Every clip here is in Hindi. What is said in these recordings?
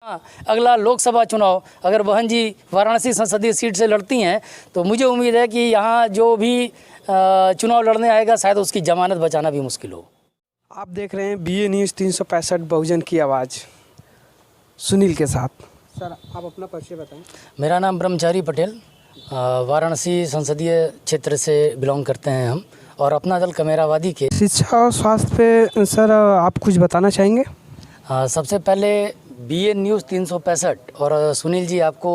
अगला लोकसभा चुनाव अगर बहन जी वाराणसी संसदीय सीट से लड़ती हैं तो मुझे उम्मीद है कि यहाँ जो भी चुनाव लड़ने आएगा शायद उसकी जमानत बचाना भी मुश्किल हो। आप देख रहे हैं BA न्यूज़ 365 बहुजन की आवाज़ सुनील के साथ। सर आप अपना परिचय बताएं। मेरा नाम ब्रह्मचारी पटेल, वाराणसी संसदीय क्षेत्र से बिलोंग करते हैं हम, और अपना दल कमेरावादी के। शिक्षा और स्वास्थ्य पे सर आप कुछ बताना चाहेंगे? सबसे पहले BA न्यूज़ 365 और सुनील जी आपको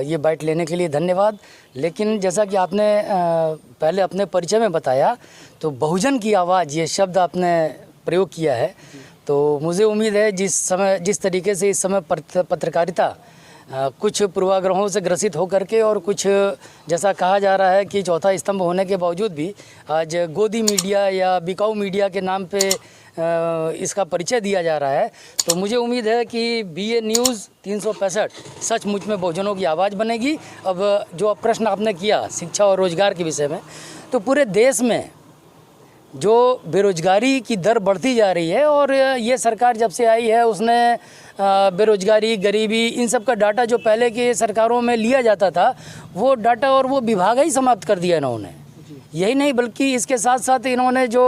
ये बाइट लेने के लिए धन्यवाद। लेकिन जैसा कि आपने पहले अपने परिचय में बताया तो बहुजन की आवाज़ ये शब्द आपने प्रयोग किया है, तो मुझे उम्मीद है जिस तरीके से इस समय पत्रकारिता कुछ पूर्वाग्रहों से ग्रसित होकर के और कुछ जैसा कहा जा रहा है कि चौथा स्तंभ होने के बावजूद भी आज गोदी मीडिया या बिकाऊ मीडिया के नाम पे इसका परिचय दिया जा रहा है, तो मुझे उम्मीद है कि BA न्यूज़ 365 सचमुच में बहुजनों की आवाज़ बनेगी। अब जो प्रश्न आपने किया शिक्षा और रोज़गार के विषय में, तो पूरे देश में जो बेरोज़गारी की दर बढ़ती जा रही है और ये सरकार जब से आई है उसने बेरोज़गारी, गरीबी, इन सब का डाटा जो पहले के सरकारों में लिया जाता था वो डाटा और वो विभाग ही समाप्त कर दिया इन्होंने। यही नहीं बल्कि इसके साथ साथ इन्होंने जो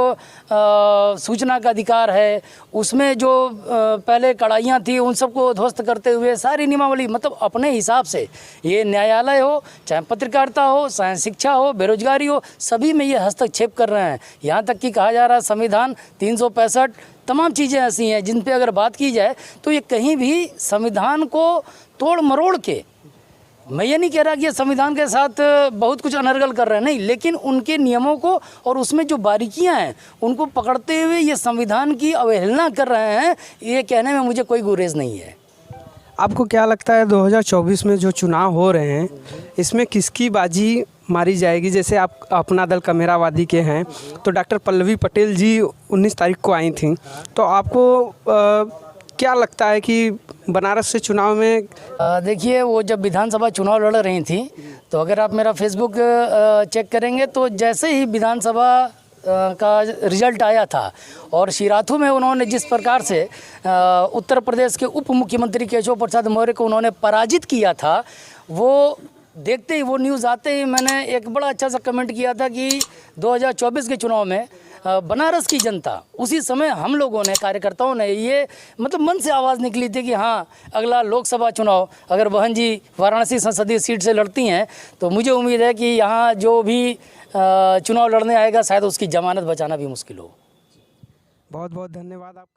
सूचना का अधिकार है उसमें जो पहले कड़ाइयाँ थी उन सबको ध्वस्त करते हुए सारी नियमावली मतलब अपने हिसाब से, ये न्यायालय हो चाहे पत्रकारिता हो चाहे शिक्षा हो बेरोजगारी हो, सभी में ये हस्तक्षेप कर रहे हैं। यहाँ तक कि कहा जा रहा है संविधान 365 तमाम चीज़ें ऐसी हैं जिन पे अगर बात की जाए तो ये कहीं भी संविधान को तोड़ मरोड़ के, मैं ये नहीं कह रहा कि ये संविधान के साथ बहुत कुछ अनर्गल कर रहे हैं, नहीं, लेकिन उनके नियमों को और उसमें जो बारीकियां हैं उनको पकड़ते हुए ये संविधान की अवहेलना कर रहे हैं, ये कहने में मुझे कोई गुरेज नहीं है। आपको क्या लगता है 2024 में जो चुनाव हो रहे हैं इसमें किसकी बाजी मारी जाएगी? जैसे आप अपना दल कमेरावादी के हैं तो डॉक्टर पल्लवी पटेल जी 19 तारीख को आई थी, तो आपको क्या लगता है कि बनारस से चुनाव में देखिए वो जब विधानसभा चुनाव लड़ रही थी तो अगर आप मेरा फेसबुक चेक करेंगे तो जैसे ही विधानसभा का रिजल्ट आया था और शिराथू में उन्होंने जिस प्रकार से उत्तर प्रदेश के उप मुख्यमंत्री केशव प्रसाद मौर्य को उन्होंने पराजित किया था, वो देखते ही वो न्यूज़ आते ही मैंने एक बड़ा अच्छा सा कमेंट किया था कि 2024 के चुनाव में बनारस की जनता, उसी समय हम लोगों ने कार्यकर्ताओं ने ये मतलब मन से आवाज़ निकली थी कि हाँ अगला लोकसभा चुनाव अगर बहन जी वाराणसी संसदीय सीट से लड़ती हैं तो मुझे उम्मीद है कि यहाँ जो भी चुनाव लड़ने आएगा शायद उसकी जमानत बचाना भी मुश्किल हो। बहुत बहुत धन्यवाद आपका।